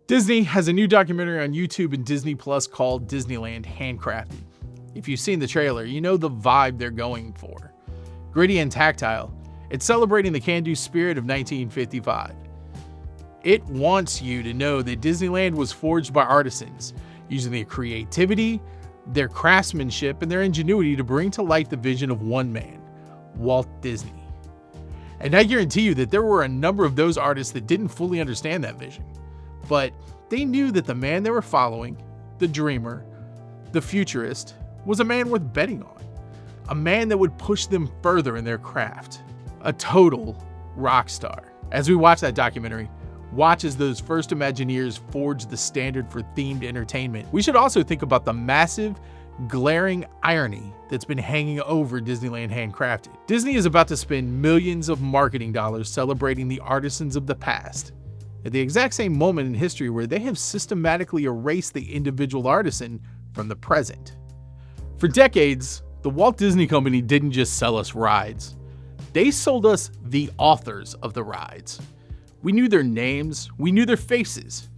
Disney has a new documentary on YouTube and Disney Plus called Disneyland Handcrafted. If you've seen the trailer, you know the vibe they're going for. Gritty and tactile, it's celebrating the can-do spirit of 1955. It wants you to know that Disneyland was forged by artisans, using their creativity, their craftsmanship, and their ingenuity to bring to life the vision of one man, Walt Disney. And I guarantee you that there were a number of those artists that didn't fully understand that vision, but they knew that the man they were following, the dreamer, the futurist, was a man worth betting on, a man that would push them further in their craft, a total rock star. As we watch that documentary, watch as those first Imagineers forged the standard for themed entertainment. We should also think about the massive, glaring irony that's been hanging over Disneyland Handcrafted. Disney is about to spend millions of marketing dollars celebrating the artisans of the past, at the exact same moment in history where they have systematically erased the individual artisan from the present. For decades, the Walt Disney Company didn't just sell us rides. They sold us the authors of the rides. We knew their names, we knew their faces.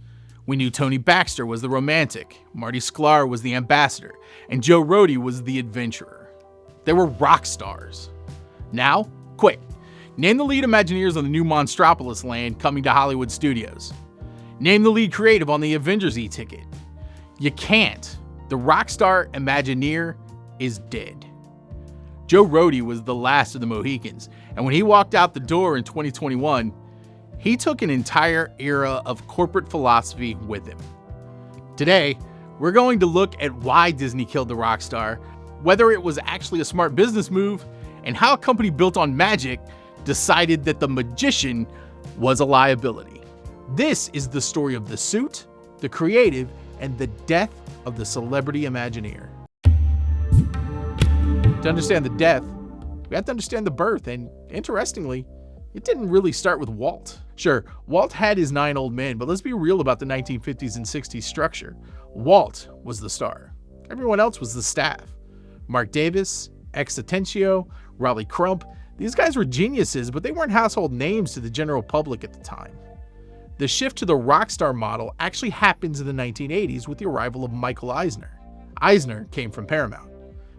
We knew Tony Baxter was the romantic, Marty Sklar was the ambassador, and Joe Rohde was the adventurer. They were rock stars. Now, quick, name the lead Imagineers on the new Monstropolis land coming to Hollywood studios. Name the lead creative on the Avengers e-ticket. You can't. The Rockstar Imagineer is dead. Joe Rohde was the last of the Mohicans, and when he walked out the door in 2021, he took an entire era of corporate philosophy with him. Today, we're going to look at why Disney killed the rock star, whether it was actually a smart business move, and how a company built on magic decided that the magician was a liability. This is the story of the suit, the creative, and the death of the celebrity Imagineer. To understand the death, we have to understand the birth, and interestingly, it didn't really start with Walt. Sure, Walt had his 9 old men, but let's be real about the 1950s and 60s structure. Walt was the star. Everyone else was the staff. Mark Davis, Ex Atencio, Raleigh Crump, these guys were geniuses, but they weren't household names to the general public at the time. The shift to the Rockstar model actually happens in the 1980s with the arrival of Michael Eisner. Eisner came from Paramount.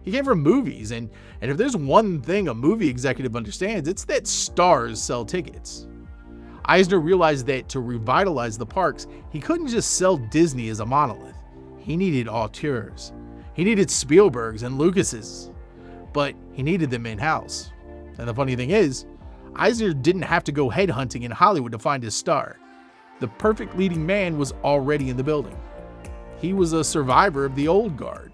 He came from movies, and if there's one thing a movie executive understands, it's that stars sell tickets. Eisner realized that to revitalize the parks, he couldn't just sell Disney as a monolith. He needed auteurs. He needed Spielbergs and Lucases, but he needed them in-house. And the funny thing is, Eisner didn't have to go headhunting in Hollywood to find his star. The perfect leading man was already in the building. He was a survivor of the old guard.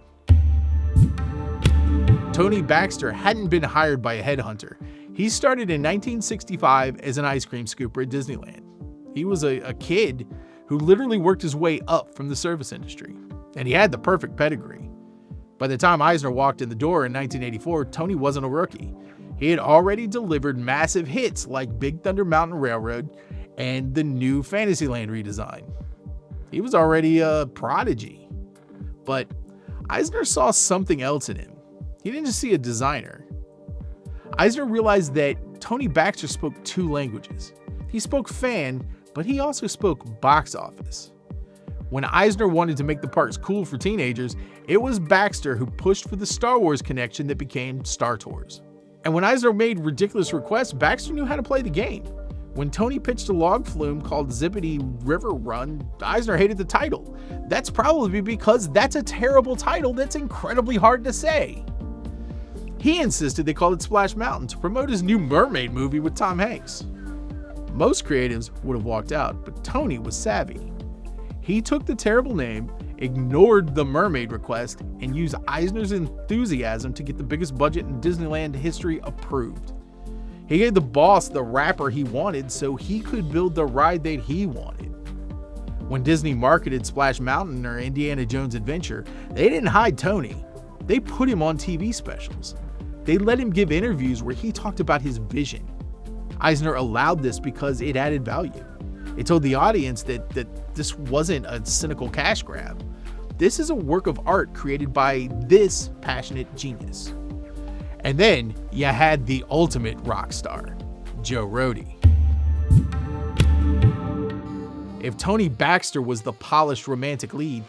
Tony Baxter hadn't been hired by a headhunter. He started in 1965 as an ice cream scooper at Disneyland. He was a kid who literally worked his way up from the service industry, and he had the perfect pedigree. By the time Eisner walked in the door in 1984, Tony wasn't a rookie. He had already delivered massive hits like Big Thunder Mountain Railroad and the new Fantasyland redesign. He was already a prodigy. But Eisner saw something else in him. He didn't just see a designer. Eisner realized that Tony Baxter spoke 2 languages. He spoke fan, but he also spoke box office. When Eisner wanted to make the parks cool for teenagers, it was Baxter who pushed for the Star Wars connection that became Star Tours. And when Eisner made ridiculous requests, Baxter knew how to play the game. When Tony pitched a log flume called Zippity River Run, Eisner hated the title. That's probably because that's a terrible title that's incredibly hard to say. He insisted they call it Splash Mountain to promote his new mermaid movie with Tom Hanks. Most creatives would have walked out, but Tony was savvy. He took the terrible name, ignored the mermaid request, and used Eisner's enthusiasm to get the biggest budget in Disneyland history approved. He gave the boss the rapper he wanted so he could build the ride that he wanted. When Disney marketed Splash Mountain or Indiana Jones Adventure, they didn't hide Tony. They put him on TV specials. They let him give interviews where he talked about his vision. Eisner allowed this because it added value. It told the audience that this wasn't a cynical cash grab. This is a work of art created by this passionate genius. And then you had the ultimate rock star, Joe Rohde. If Tony Baxter was the polished romantic lead,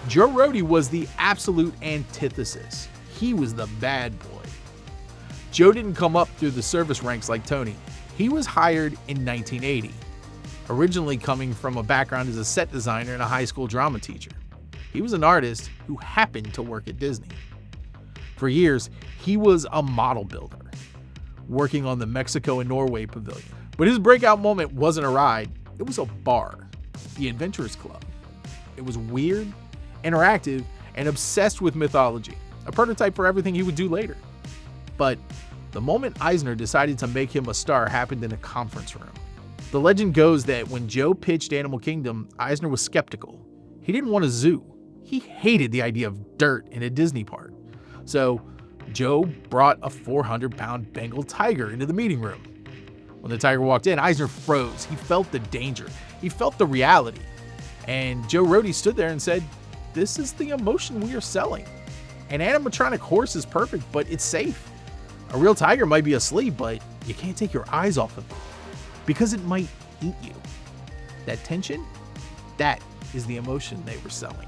Joe Rohde was the absolute antithesis. He was the bad boy. Joe didn't come up through the service ranks like Tony. He was hired in 1980, originally coming from a background as a set designer and a high school drama teacher. He was an artist who happened to work at Disney. For years, he was a model builder, working on the Mexico and Norway pavilion. But his breakout moment wasn't a ride, it was a bar, the Adventurers Club. It was weird, interactive, and obsessed with mythology, a prototype for everything he would do later. But the moment Eisner decided to make him a star happened in a conference room. The legend goes that when Joe pitched Animal Kingdom, Eisner was skeptical. He didn't want a zoo. He hated the idea of dirt in a Disney park. So Joe brought a 400-pound Bengal tiger into the meeting room. When the tiger walked in, Eisner froze. He felt the danger. He felt the reality. And Joe Rohde stood there and said, "This is the emotion we are selling. An animatronic horse is perfect, but it's safe. A real tiger might be asleep, but you can't take your eyes off of it because it might eat you." That tension, that is the emotion they were selling.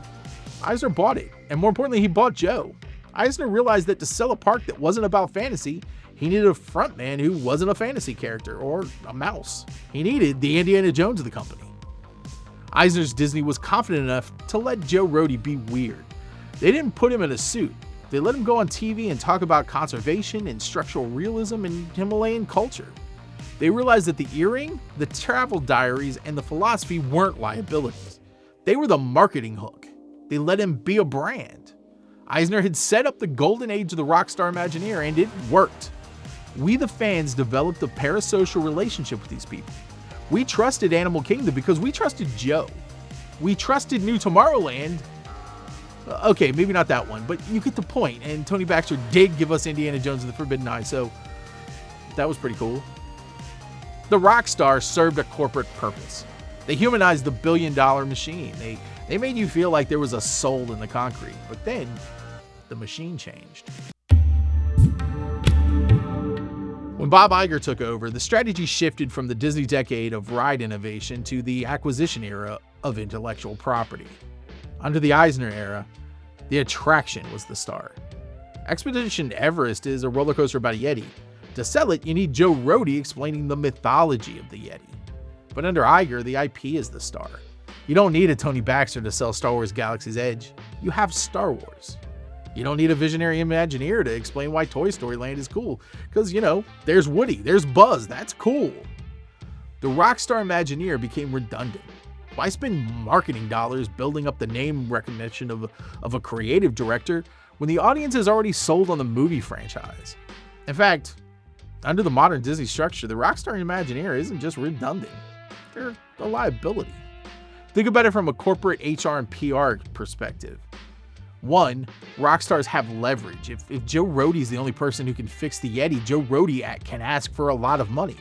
Eisner bought it, and more importantly, he bought Joe. Eisner realized that to sell a park that wasn't about fantasy, he needed a frontman who wasn't a fantasy character or a mouse. He needed the Indiana Jones of the company. Eisner's Disney was confident enough to let Joe Rohde be weird. They didn't put him in a suit. They let him go on TV and talk about conservation and structural realism and Himalayan culture. They realized that the earring, the travel diaries, and the philosophy weren't liabilities. They were the marketing hook. They let him be a brand. Eisner had set up the golden age of the Rockstar Imagineer, and it worked. We, the fans, developed a parasocial relationship with these people. We trusted Animal Kingdom because we trusted Joe. We trusted New Tomorrowland. Okay, maybe not that one, but you get the point. And Tony Baxter did give us Indiana Jones and the Forbidden Eye, so that was pretty cool. The Rockstar served a corporate purpose. They humanized the billion-dollar machine. They made you feel like there was a soul in the concrete, but then the machine changed. When Bob Iger took over, the strategy shifted from the Disney decade of ride innovation to the acquisition era of intellectual property. Under the Eisner era, the attraction was the star. Expedition Everest is a roller coaster about a Yeti. To sell it, you need Joe Rohde explaining the mythology of the Yeti. But under Iger, the IP is the star. You don't need a Tony Baxter to sell Star Wars Galaxy's Edge. You have Star Wars. You don't need a visionary Imagineer to explain why Toy Story Land is cool. Because, there's Woody, there's Buzz, that's cool. The Rockstar Imagineer became redundant. Why spend marketing dollars building up the name recognition of a creative director when the audience is already sold on the movie franchise? In fact, under the modern Disney structure, the Rockstar Imagineer isn't just redundant. They're a liability. Think about it from a corporate HR and PR perspective. One, Rockstars have leverage. If Joe Rohde's the only person who can fix the Yeti, Joe Rohde can ask for a lot of money.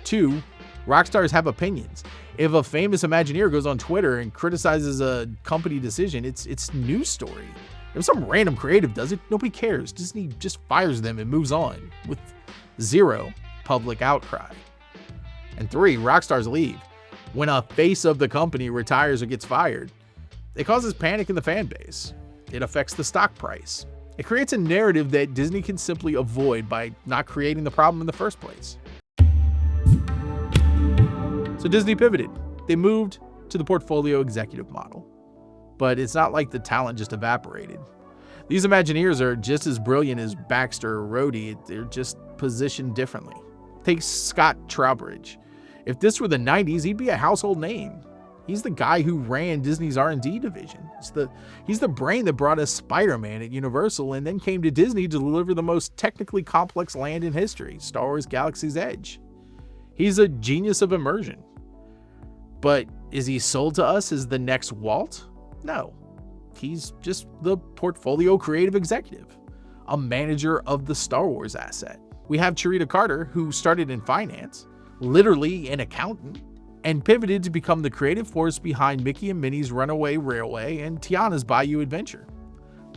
Two, Rockstars have opinions. If a famous Imagineer goes on Twitter and criticizes a company decision, it's news story. If some random creative does it, nobody cares. Disney just fires them and moves on with zero public outcry. And three, Rockstars leave. When a face of the company retires or gets fired, it causes panic in the fan base. It affects the stock price. It creates a narrative that Disney can simply avoid by not creating the problem in the first place. So Disney pivoted. They moved to the portfolio executive model. But it's not like the talent just evaporated. These Imagineers are just as brilliant as Baxter or Rohde. They're just positioned differently. Take Scott Trowbridge. If this were the 90s, he'd be a household name. He's the guy who ran Disney's R&D division. He's the brain that brought us Spider-Man at Universal and then came to Disney to deliver the most technically complex land in history, Star Wars Galaxy's Edge. He's a genius of immersion. But is he sold to us as the next Walt? No. He's just the portfolio creative executive, a manager of the Star Wars asset. We have Charita Carter, who started in finance, literally an accountant, and pivoted to become the creative force behind Mickey and Minnie's Runaway Railway and Tiana's Bayou Adventure.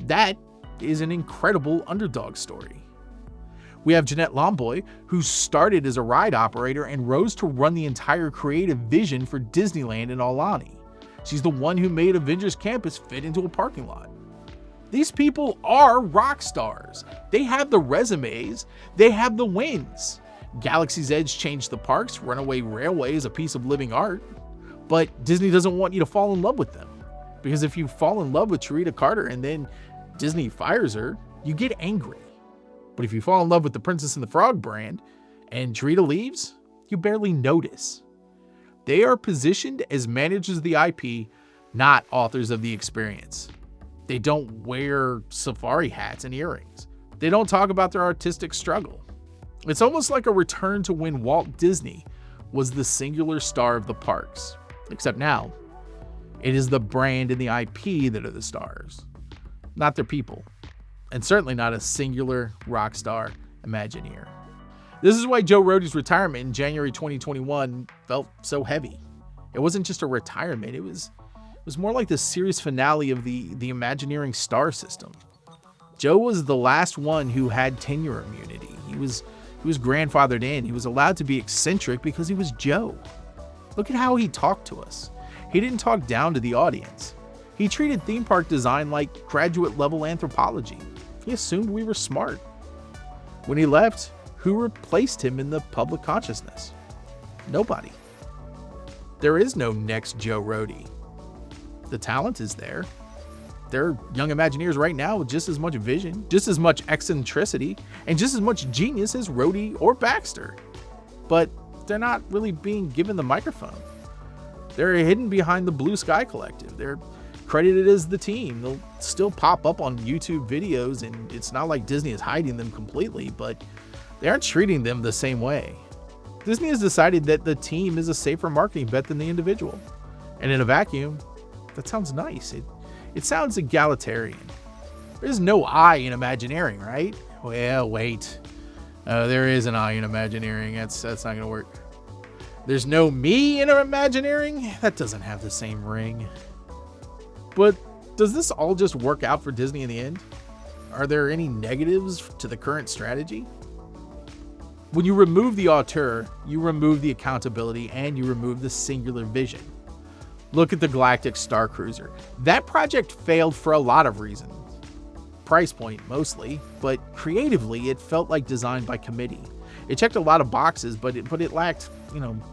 That is an incredible underdog story. We have Jeanette Lomboy, who started as a ride operator and rose to run the entire creative vision for Disneyland in Aulani. She's the one who made Avengers Campus fit into a parking lot. These people are rock stars. They have the resumes, they have the wins. Galaxy's Edge changed the parks, Runaway Railway is a piece of living art, but Disney doesn't want you to fall in love with them. Because if you fall in love with Charita Carter and then Disney fires her, you get angry. But if you fall in love with the Princess and the Frog brand and Charita leaves, you barely notice. They are positioned as managers of the IP, not authors of the experience. They don't wear safari hats and earrings. They don't talk about their artistic struggle. It's almost like a return to when Walt Disney was the singular star of the parks. Except now, it is the brand and the IP that are the stars, not their people. And certainly not a singular Rockstar Imagineer. This is why Joe Rohde's retirement in January 2021 felt so heavy. It wasn't just a retirement, it was more like the series finale of the Imagineering star system. Joe was the last one who had tenure immunity. He was grandfathered in. He was allowed to be eccentric because he was Joe. Look at how he talked to us. He didn't talk down to the audience. He treated theme park design like graduate level anthropology. He assumed we were smart. When he left, who replaced him in the public consciousness? Nobody. There is no next Joe Rohde. The talent is there. There are young Imagineers right now with just as much vision, just as much eccentricity, and just as much genius as Rohde or Baxter. But they're not really being given the microphone. They're hidden behind the Blue Sky Collective. They're credited as the team. They'll still pop up on YouTube videos, and it's not like Disney is hiding them completely, but they aren't treating them the same way. Disney has decided that the team is a safer marketing bet than the individual. And in a vacuum, that sounds nice. It sounds egalitarian. There's no I in Imagineering, right? Well, wait. There is an I in Imagineering. That's not going to work. There's no me in Imagineering? That doesn't have the same ring. But does this all just work out for Disney in the end? Are there any negatives to the current strategy? When you remove the auteur, you remove the accountability and you remove the singular vision. Look at the Galactic Starcruiser. That project failed for a lot of reasons. Price point mostly, but creatively it felt like designed by committee. It checked a lot of boxes, but it lacked,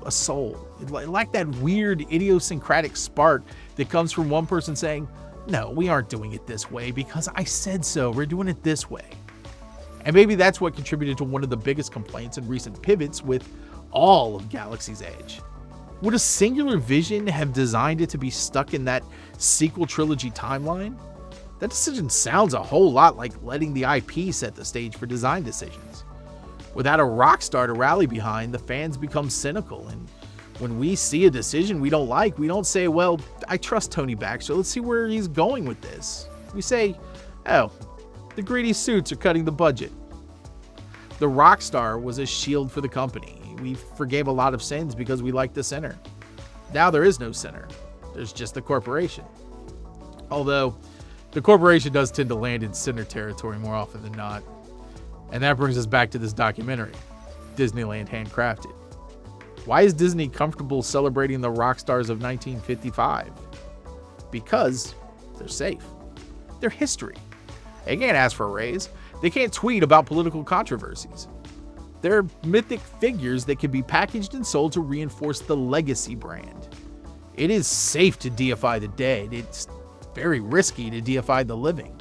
a soul. It lacked that weird idiosyncratic spark that comes from one person saying, no, we aren't doing it this way because I said so. We're doing it this way. And maybe that's what contributed to one of the biggest complaints and recent pivots with all of Galaxy's Edge. Would a singular vision have designed it to be stuck in that sequel trilogy timeline? That decision sounds a whole lot like letting the IP set the stage for design decisions. Without a Rockstar to rally behind, the fans become cynical, and when we see a decision we don't like, we don't say, well, I trust Tony Baxter, let's see where he's going with this. We say, oh, the greedy suits are cutting the budget. The Rockstar was a shield for the company. We forgave a lot of sins because we liked the sinner. Now there is no sinner. There's just the corporation. Although, the corporation does tend to land in sinner territory more often than not. And that brings us back to this documentary, Disneyland Handcrafted. Why is Disney comfortable celebrating the Rockstars of 1955? Because they're safe. They're history. They can't ask for a raise. They can't tweet about political controversies. They're mythic figures that can be packaged and sold to reinforce the legacy brand. It is safe to deify the dead. It's very risky to deify the living.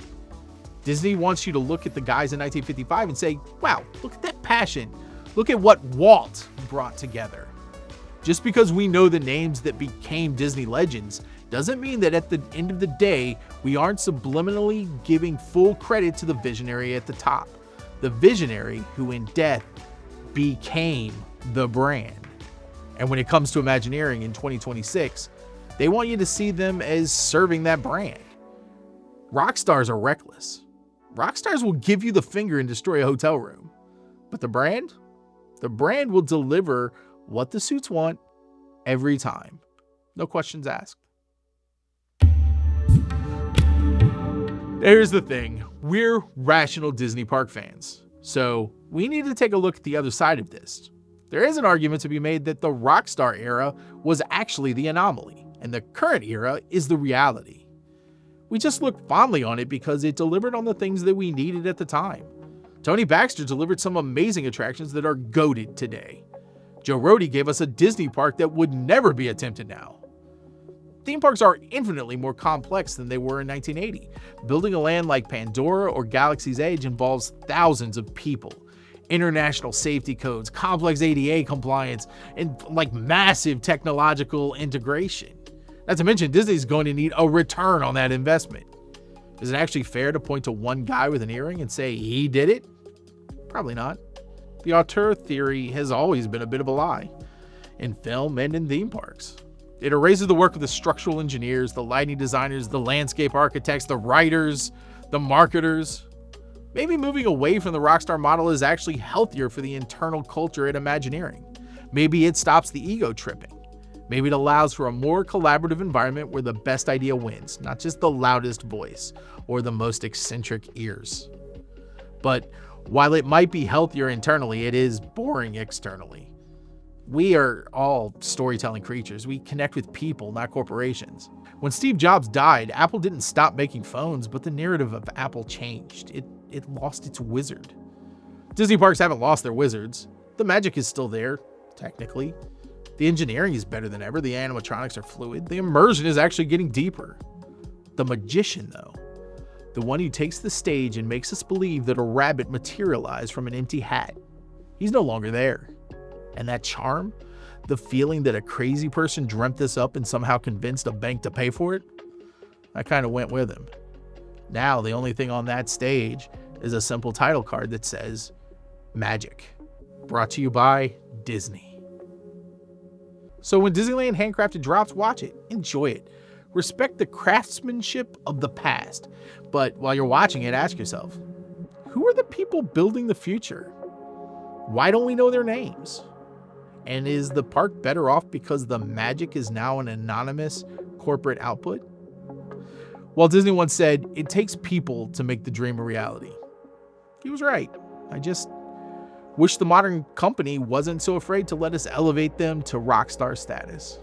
Disney wants you to look at the guys in 1955 and say, wow, look at that passion. Look at what Walt brought together. Just because we know the names that became Disney legends doesn't mean that at the end of the day, we aren't subliminally giving full credit to the visionary at the top. The visionary who in death became the brand. And when it comes to Imagineering in 2026, they want you to see them as serving that brand. Rockstars are reckless. Rockstars will give you the finger and destroy a hotel room. But the brand will deliver what the suits want every time. No questions asked. Here's the thing. We're rational Disney park fans. So we need to take a look at the other side of this. There is an argument to be made that the Rockstar era was actually the anomaly, and the current era is the reality. We just look fondly on it because it delivered on the things that we needed at the time. Tony Baxter delivered some amazing attractions that are goated today. Joe Rohde gave us a Disney park that would never be attempted now. Theme parks are infinitely more complex than they were in 1980. Building a land like Pandora or Galaxy's Edge involves thousands of people, international safety codes, complex ADA compliance, and massive technological integration. Not to mention, Disney's going to need a return on that investment. Is it actually fair to point to one guy with an earring and say he did it? Probably not. The auteur theory has always been a bit of a lie, in film and in theme parks. It erases the work of the structural engineers, the lighting designers, the landscape architects, the writers, the marketers. Maybe moving away from the Rockstar model is actually healthier for the internal culture at Imagineering. Maybe it stops the ego tripping. Maybe it allows for a more collaborative environment where the best idea wins, not just the loudest voice or the most eccentric ears. But while it might be healthier internally, it is boring externally. We are all storytelling creatures. We connect with people, not corporations. When Steve Jobs died, Apple didn't stop making phones, but the narrative of Apple changed. It lost its wizard. Disney parks haven't lost their wizards. The magic is still there, technically. The engineering is better than ever. The animatronics are fluid. The immersion is actually getting deeper. The magician, though, the one who takes the stage and makes us believe that a rabbit materialized from an empty hat, he's no longer there. And that charm, the feeling that a crazy person dreamt this up and somehow convinced a bank to pay for it, I kind of went with him. Now the only thing on that stage is a simple title card that says Magic, brought to you by Disney. So when Disneyland Handcrafted drops, watch it, enjoy it. Respect the craftsmanship of the past. But while you're watching it, ask yourself, who are the people building the future? Why don't we know their names? And is the park better off because the magic is now an anonymous corporate output? Walt Disney once said, "It takes people to make the dream a reality." He was right. I just wish the modern company wasn't so afraid to let us elevate them to rock star status.